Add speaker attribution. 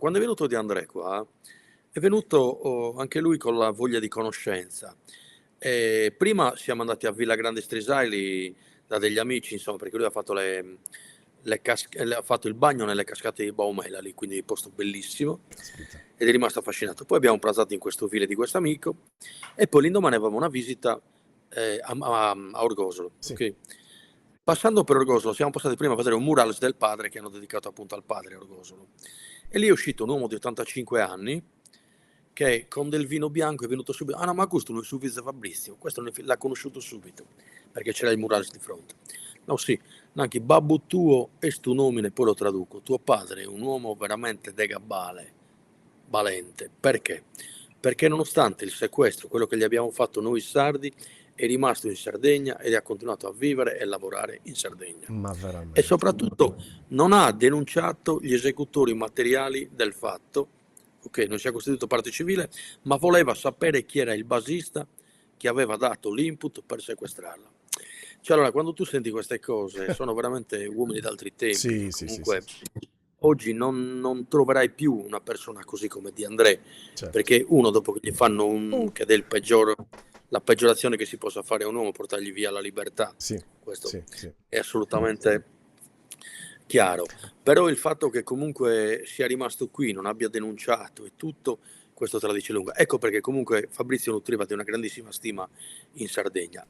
Speaker 1: quando è venuto De André qua, è venuto anche lui con la voglia di conoscenza. Prima siamo andati a Villa Grande Strisaili da degli amici, insomma, perché lui ha fatto ha fatto il bagno nelle cascate di Baumela lì, quindi un posto bellissimo,
Speaker 2: Caspita.
Speaker 1: ed è rimasto affascinato. Poi abbiamo prasato in questo ville di questo amico e poi l'indomani avevamo una visita a Orgosolo,
Speaker 2: Sì.
Speaker 1: ok? Passando per Orgosolo siamo passati prima a vedere un murales del padre che hanno dedicato appunto al padre a Orgosolo. E lì è uscito un uomo di 85 anni che con del vino bianco è venuto subito. Ah no, ma questo non è su Vizza Fabrizio, questo l'ha conosciuto subito, perché c'era il murales di fronte. No, sì, anche babbo tuo è stu nomine, poi lo traduco. Tuo padre è un uomo veramente de gabale, valente. Perché? Perché nonostante il sequestro, quello che gli abbiamo fatto noi sardi, è rimasto in Sardegna ed ha continuato a vivere e lavorare in Sardegna.
Speaker 2: Ma
Speaker 1: E
Speaker 2: veramente.
Speaker 1: soprattutto non ha denunciato gli esecutori materiali del fatto, ok, non si è costituito parte civile, ma voleva sapere chi era il basista che aveva dato l'input per sequestrarla. Cioè, allora, quando tu senti queste cose, sono veramente uomini d'altri tempi, che
Speaker 2: Sì, sì, sì, sì,
Speaker 1: comunque
Speaker 2: sì.
Speaker 1: oggi non troverai più una persona così come Di André,
Speaker 2: Certo.
Speaker 1: perché uno dopo che gli fanno
Speaker 2: Uh,
Speaker 1: che è del peggior, la peggiorazione che si possa fare a un uomo, portargli via la libertà,
Speaker 2: sì,
Speaker 1: questo
Speaker 2: sì, sì.
Speaker 1: è assolutamente chiaro. Però il fatto che comunque sia rimasto qui, non abbia denunciato e tutto, questo te la dice lunga. Ecco perché comunque Fabrizio nutriva di una grandissima stima in Sardegna.